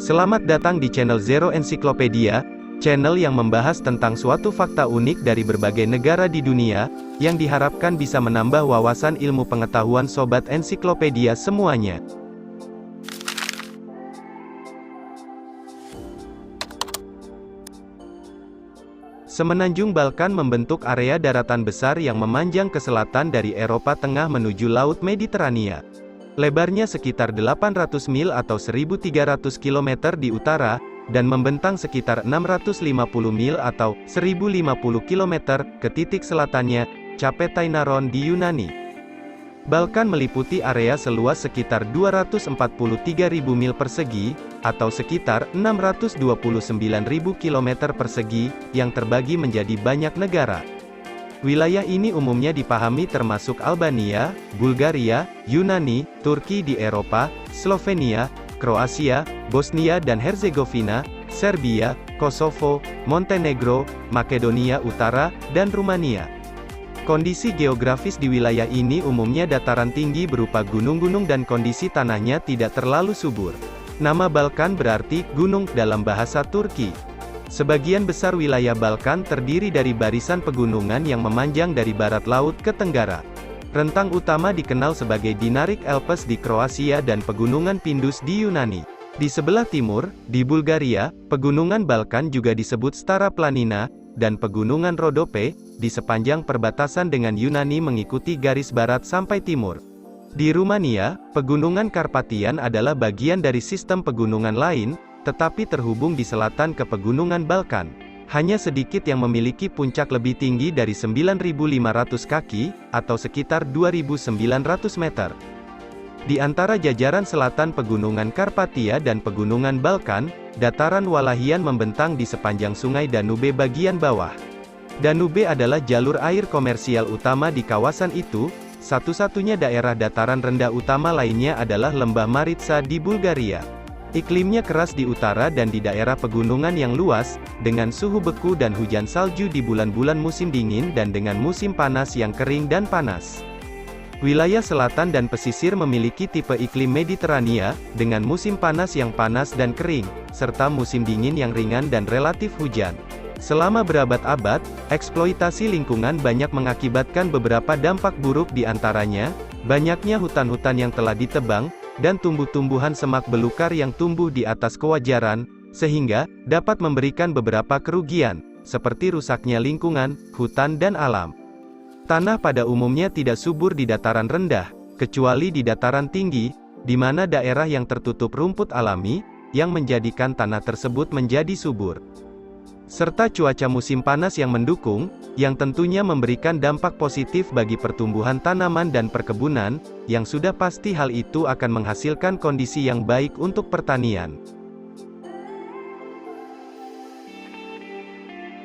Selamat datang di channel Zero Encyclopedia, channel yang membahas tentang suatu fakta unik dari berbagai negara di dunia, yang diharapkan bisa menambah wawasan ilmu pengetahuan sobat ensiklopedia semuanya. Semenanjung Balkan membentuk area daratan besar yang memanjang ke selatan dari Eropa Tengah menuju Laut Mediterania. Lebarnya sekitar 800 mil atau 1.300 km di utara, dan membentang sekitar 650 mil atau 1.050 km ke titik selatannya, Cape Tainaron di Yunani. Balkan meliputi area seluas sekitar 243.000 mil persegi, atau sekitar 629.000 km persegi, yang terbagi menjadi banyak negara. Wilayah ini umumnya dipahami termasuk Albania, Bulgaria, Yunani, Turki di Eropa, Slovenia, Kroasia, Bosnia dan Herzegovina, Serbia, Kosovo, Montenegro, Makedonia Utara, dan Rumania. Kondisi geografis di wilayah ini umumnya dataran tinggi berupa gunung-gunung dan kondisi tanahnya tidak terlalu subur. Nama Balkan berarti gunung dalam bahasa Turki. Sebagian besar wilayah Balkan terdiri dari barisan pegunungan yang memanjang dari barat laut ke tenggara. Rentang utama dikenal sebagai Dinaric Alpes di Kroasia dan Pegunungan Pindus di Yunani. Di sebelah timur, di Bulgaria, Pegunungan Balkan juga disebut Stara Planina, dan Pegunungan Rodope, di sepanjang perbatasan dengan Yunani mengikuti garis barat sampai timur. Di Rumania, Pegunungan Karpatian adalah bagian dari sistem pegunungan lain, tetapi terhubung di selatan ke Pegunungan Balkan. Hanya sedikit yang memiliki puncak lebih tinggi dari 9.500 kaki, atau sekitar 2.900 meter. Di antara jajaran selatan Pegunungan Karpatia dan Pegunungan Balkan, dataran Walahian membentang di sepanjang Sungai Danube bagian bawah. Danube adalah jalur air komersial utama di kawasan itu. Satu-satunya daerah dataran rendah utama lainnya adalah Lembah Maritsa di Bulgaria. Iklimnya keras di utara dan di daerah pegunungan yang luas, dengan suhu beku dan hujan salju di bulan-bulan musim dingin dan dengan musim panas yang kering dan panas. Wilayah selatan dan pesisir memiliki tipe iklim Mediterania, dengan musim panas yang panas dan kering, serta musim dingin yang ringan dan relatif hujan. Selama berabad-abad, eksploitasi lingkungan banyak mengakibatkan beberapa dampak buruk di antaranya, banyaknya hutan-hutan yang telah ditebang, dan tumbuh-tumbuhan semak belukar yang tumbuh di atas kewajaran, sehingga dapat memberikan beberapa kerugian, seperti rusaknya lingkungan, hutan dan alam. Tanah pada umumnya tidak subur di dataran rendah, kecuali di dataran tinggi, di mana daerah yang tertutup rumput alami, yang menjadikan tanah tersebut menjadi subur. Serta cuaca musim panas yang mendukung, yang tentunya memberikan dampak positif bagi pertumbuhan tanaman dan perkebunan, yang sudah pasti hal itu akan menghasilkan kondisi yang baik untuk pertanian.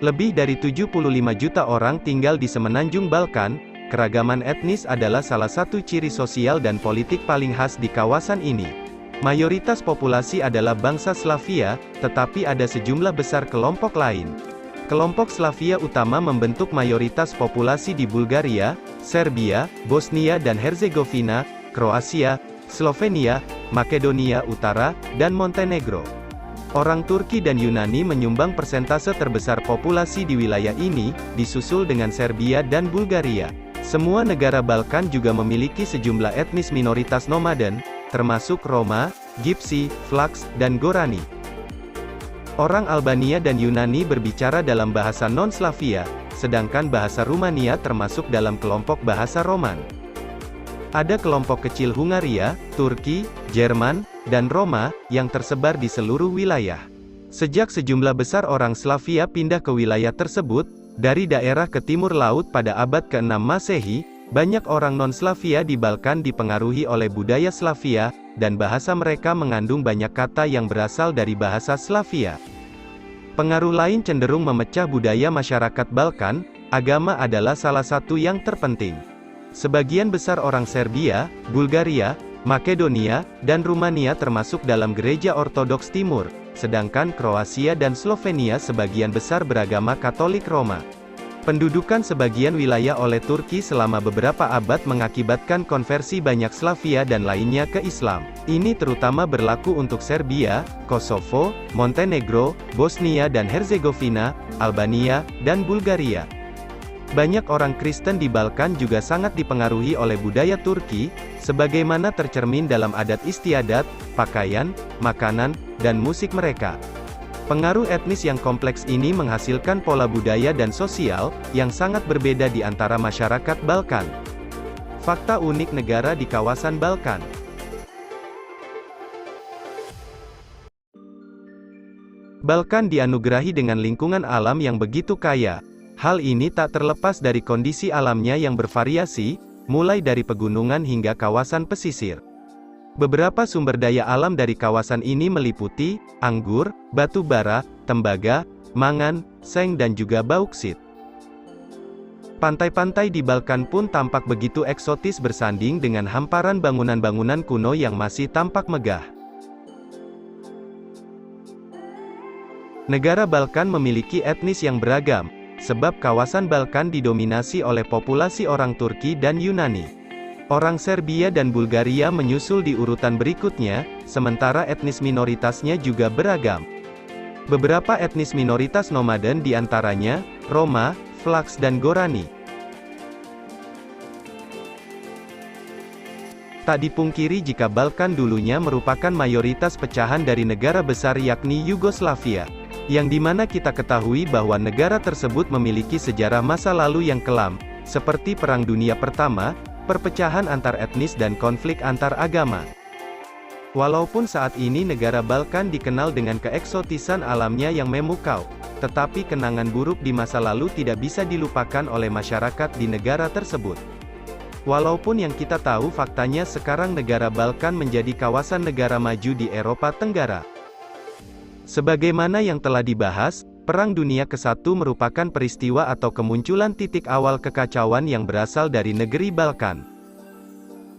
Lebih dari 75 juta orang tinggal di semenanjung Balkan. Keragaman etnis adalah salah satu ciri sosial dan politik paling khas di kawasan ini. Mayoritas populasi adalah bangsa Slavia, tetapi ada sejumlah besar kelompok lain. Kelompok Slavia utama membentuk mayoritas populasi di Bulgaria, Serbia, Bosnia dan Herzegovina, Kroasia, Slovenia, Makedonia Utara, dan Montenegro. Orang Turki dan Yunani menyumbang persentase terbesar populasi di wilayah ini, disusul dengan Serbia dan Bulgaria. Semua negara Balkan juga memiliki sejumlah etnis minoritas nomaden, termasuk Roma, Gypsy, Vlachs, dan Gorani. Orang Albania dan Yunani berbicara dalam bahasa non-Slavia, sedangkan bahasa Rumania termasuk dalam kelompok bahasa Roman. Ada kelompok kecil Hungaria, Turki, Jerman, dan Roma, yang tersebar di seluruh wilayah. Sejak sejumlah besar orang Slavia pindah ke wilayah tersebut, dari daerah ke timur laut pada abad ke-6 Masehi, banyak orang non-Slavia di Balkan dipengaruhi oleh budaya Slavia, dan bahasa mereka mengandung banyak kata yang berasal dari bahasa Slavia. Pengaruh lain cenderung memecah budaya masyarakat Balkan. Agama adalah salah satu yang terpenting. Sebagian besar orang Serbia, Bulgaria, Makedonia, dan Rumania termasuk dalam gereja Ortodoks Timur, sedangkan Kroasia dan Slovenia sebagian besar beragama Katolik Roma. Pendudukan sebagian wilayah oleh Turki selama beberapa abad mengakibatkan konversi banyak Slavia dan lainnya ke Islam. Ini terutama berlaku untuk Serbia, Kosovo, Montenegro, Bosnia dan Herzegovina, Albania, dan Bulgaria. Banyak orang Kristen di Balkan juga sangat dipengaruhi oleh budaya Turki, sebagaimana tercermin dalam adat istiadat, pakaian, makanan, dan musik mereka. Pengaruh etnis yang kompleks ini menghasilkan pola budaya dan sosial, yang sangat berbeda di antara masyarakat Balkan. Fakta unik negara di kawasan Balkan. Balkan dianugerahi dengan lingkungan alam yang begitu kaya. Hal ini tak terlepas dari kondisi alamnya yang bervariasi, mulai dari pegunungan hingga kawasan pesisir. Beberapa sumber daya alam dari kawasan ini meliputi anggur, batu bara, tembaga, mangan, seng dan juga bauksit. Pantai-pantai di Balkan pun tampak begitu eksotis bersanding dengan hamparan bangunan-bangunan kuno yang masih tampak megah. Negara Balkan memiliki etnis yang beragam, sebab kawasan Balkan didominasi oleh populasi orang Turki dan Yunani. Orang Serbia dan Bulgaria menyusul di urutan berikutnya, sementara etnis minoritasnya juga beragam. Beberapa etnis minoritas nomaden diantaranya, Roma, Vlachs dan Gorani. Tak dipungkiri jika Balkan dulunya merupakan mayoritas pecahan dari negara besar yakni Yugoslavia, yang dimana kita ketahui bahwa negara tersebut memiliki sejarah masa lalu yang kelam, seperti Perang Dunia Pertama, perpecahan antar etnis dan konflik antar agama. Walaupun saat ini negara Balkan dikenal dengan keeksotisan alamnya yang memukau, tetapi kenangan buruk di masa lalu tidak bisa dilupakan oleh masyarakat di negara tersebut. Walaupun yang kita tahu faktanya sekarang negara Balkan menjadi kawasan negara maju di Eropa Tenggara. Sebagaimana yang telah dibahas, Perang Dunia ke-1 merupakan peristiwa atau kemunculan titik awal kekacauan yang berasal dari negeri Balkan.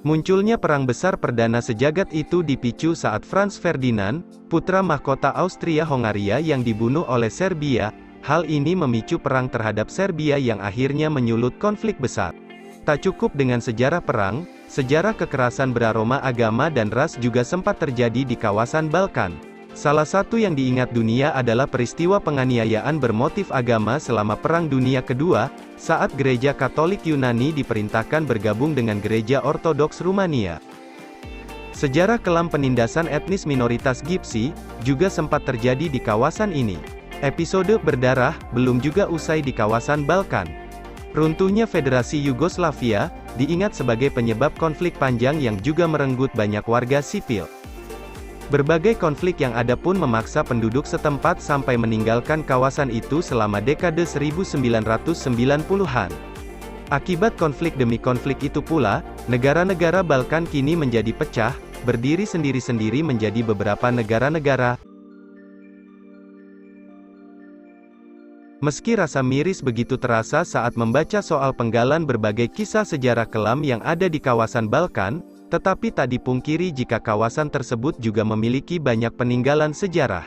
Munculnya perang besar perdana sejagat itu dipicu saat Franz Ferdinand, putra mahkota Austria-Hongaria yang dibunuh oleh Serbia. Hal ini memicu perang terhadap Serbia yang akhirnya menyulut konflik besar. Tak cukup dengan sejarah perang, sejarah kekerasan beraroma agama dan ras juga sempat terjadi di kawasan Balkan. Salah satu yang diingat dunia adalah peristiwa penganiayaan bermotif agama selama Perang Dunia Kedua, saat Gereja Katolik Yunani diperintahkan bergabung dengan Gereja Ortodoks Rumania. Sejarah kelam penindasan etnis minoritas Gypsy, juga sempat terjadi di kawasan ini. Episode berdarah, belum juga usai di kawasan Balkan. Runtuhnya Federasi Yugoslavia, diingat sebagai penyebab konflik panjang yang juga merenggut banyak warga sipil. Berbagai konflik yang ada pun memaksa penduduk setempat sampai meninggalkan kawasan itu selama dekade 1990-an. Akibat konflik demi konflik itu pula, negara-negara Balkan kini menjadi pecah, berdiri sendiri-sendiri menjadi beberapa negara-negara. Meski rasa miris begitu terasa saat membaca soal penggalan berbagai kisah sejarah kelam yang ada di kawasan Balkan, tetapi tak dipungkiri jika kawasan tersebut juga memiliki banyak peninggalan sejarah.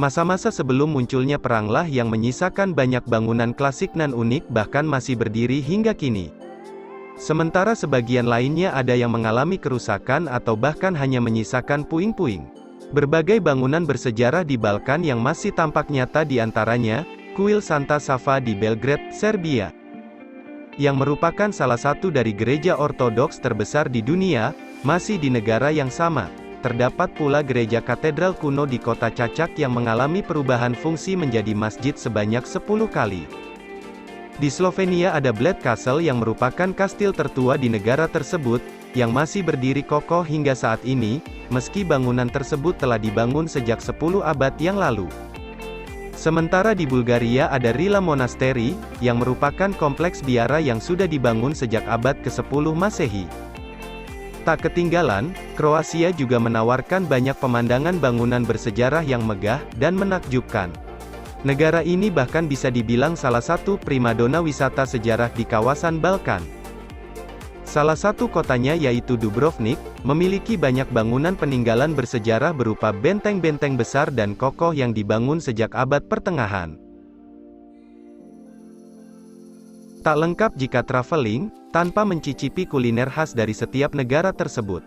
Masa-masa sebelum munculnya peranglah yang menyisakan banyak bangunan klasik nan unik bahkan masih berdiri hingga kini. Sementara sebagian lainnya ada yang mengalami kerusakan atau bahkan hanya menyisakan puing-puing. Berbagai bangunan bersejarah di Balkan yang masih tampak nyata diantaranya, Kuil Santa Sava di Belgrade, Serbia, yang merupakan salah satu dari gereja ortodoks terbesar di dunia, masih di negara yang sama. Terdapat pula gereja katedral kuno di kota Čačak yang mengalami perubahan fungsi menjadi masjid sebanyak 10 kali. Di Slovenia ada Bled Castle yang merupakan kastil tertua di negara tersebut, yang masih berdiri kokoh hingga saat ini, meski bangunan tersebut telah dibangun sejak 10 abad yang lalu. Sementara di Bulgaria ada Rila Monastery, yang merupakan kompleks biara yang sudah dibangun sejak abad ke-10 Masehi. Tak ketinggalan, Kroasia juga menawarkan banyak pemandangan bangunan bersejarah yang megah dan menakjubkan. Negara ini bahkan bisa dibilang salah satu primadona wisata sejarah di kawasan Balkan. Salah satu kotanya yaitu Dubrovnik, memiliki banyak bangunan peninggalan bersejarah berupa benteng-benteng besar dan kokoh yang dibangun sejak abad pertengahan. Tak lengkap jika traveling, tanpa mencicipi kuliner khas dari setiap negara tersebut.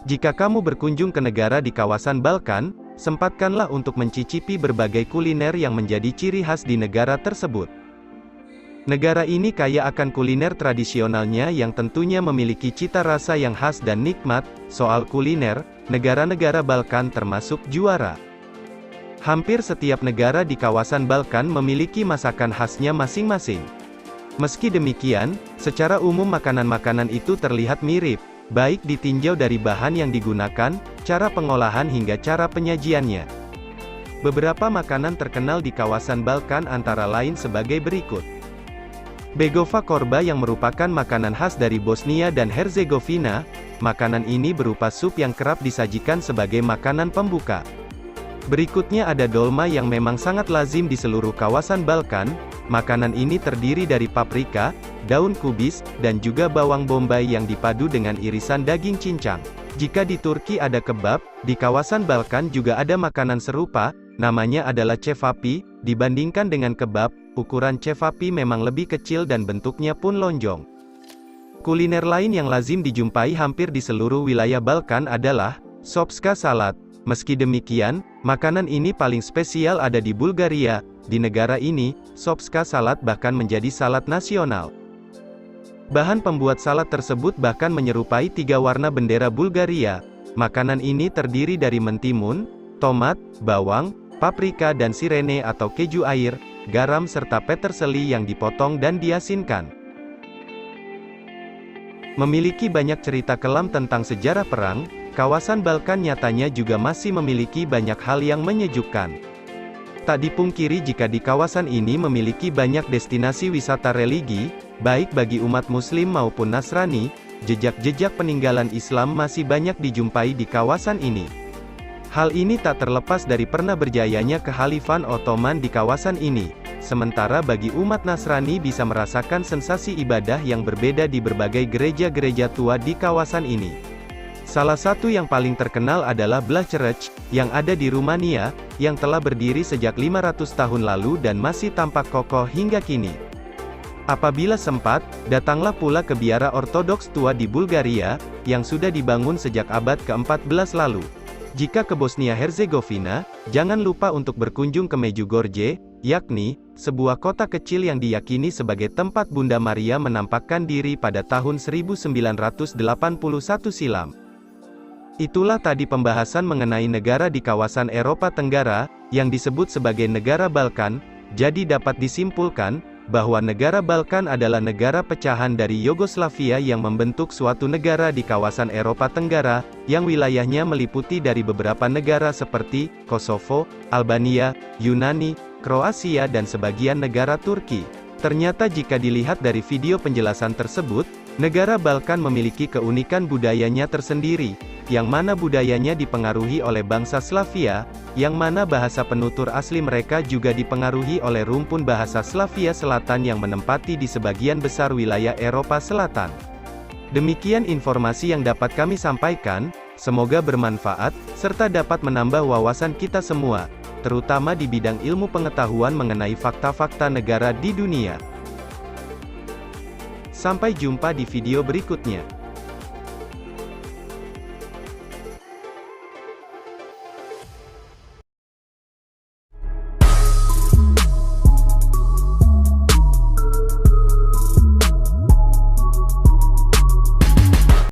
Jika kamu berkunjung ke negara di kawasan Balkan, sempatkanlah untuk mencicipi berbagai kuliner yang menjadi ciri khas di negara tersebut. Negara ini kaya akan kuliner tradisionalnya yang tentunya memiliki cita rasa yang khas dan nikmat. Soal kuliner, negara-negara Balkan termasuk juara. Hampir setiap negara di kawasan Balkan memiliki masakan khasnya masing-masing. Meski demikian, secara umum makanan-makanan itu terlihat mirip, baik ditinjau dari bahan yang digunakan, cara pengolahan hingga cara penyajiannya. Beberapa makanan terkenal di kawasan Balkan antara lain sebagai berikut. Begova korba yang merupakan makanan khas dari Bosnia dan Herzegovina. Makanan ini berupa sup yang kerap disajikan sebagai makanan pembuka. Berikutnya ada dolma yang memang sangat lazim di seluruh kawasan Balkan. Makanan ini terdiri dari paprika, daun kubis, dan juga bawang bombay yang dipadu dengan irisan daging cincang. Jika di Turki ada kebab, di kawasan Balkan juga ada makanan serupa, namanya adalah cevapi. Dibandingkan dengan kebab, ukuran cevapi memang lebih kecil dan bentuknya pun lonjong. Kuliner lain yang lazim dijumpai hampir di seluruh wilayah Balkan adalah sopska salad. Meski demikian, makanan ini paling spesial ada di Bulgaria. Di negara ini, sopska salad bahkan menjadi salad nasional. Bahan pembuat salad tersebut bahkan menyerupai 3 warna bendera Bulgaria. Makanan ini terdiri dari mentimun, tomat, bawang, paprika dan sirene atau keju air, garam serta peterseli yang dipotong dan diasinkan. Memiliki banyak cerita kelam tentang sejarah perang, kawasan Balkan nyatanya juga masih memiliki banyak hal yang menyejukkan. Tak dipungkiri jika di kawasan ini memiliki banyak destinasi wisata religi, baik bagi umat Muslim maupun Nasrani. Jejak-jejak peninggalan Islam masih banyak dijumpai di kawasan ini. Hal ini tak terlepas dari pernah berjayanya Kekhalifan Ottoman di kawasan ini. Sementara bagi umat Nasrani bisa merasakan sensasi ibadah yang berbeda di berbagai gereja-gereja tua di kawasan ini. Salah satu yang paling terkenal adalah Blacherech, yang ada di Rumania, yang telah berdiri sejak 500 tahun lalu dan masih tampak kokoh hingga kini. Apabila sempat, datanglah pula ke biara Ortodoks tua di Bulgaria, yang sudah dibangun sejak abad ke-14 lalu. Jika ke Bosnia-Herzegovina, jangan lupa untuk berkunjung ke Medjugorje, yakni sebuah kota kecil yang diyakini sebagai tempat Bunda Maria menampakkan diri pada tahun 1981 silam. Itulah tadi pembahasan mengenai negara di kawasan Eropa Tenggara, yang disebut sebagai negara Balkan. Jadi dapat disimpulkan, bahwa negara Balkan adalah negara pecahan dari Yugoslavia yang membentuk suatu negara di kawasan Eropa Tenggara, yang wilayahnya meliputi dari beberapa negara seperti Kosovo, Albania, Yunani, Kroasia dan sebagian negara Turki. Ternyata jika dilihat dari video penjelasan tersebut, negara Balkan memiliki keunikan budayanya tersendiri, yang mana budayanya dipengaruhi oleh bangsa Slavia, yang mana bahasa penutur asli mereka juga dipengaruhi oleh rumpun bahasa Slavia Selatan yang menempati di sebagian besar wilayah Eropa Selatan. Demikian informasi yang dapat kami sampaikan, semoga bermanfaat, serta dapat menambah wawasan kita semua, terutama di bidang ilmu pengetahuan mengenai fakta-fakta negara di dunia. Sampai jumpa di video berikutnya.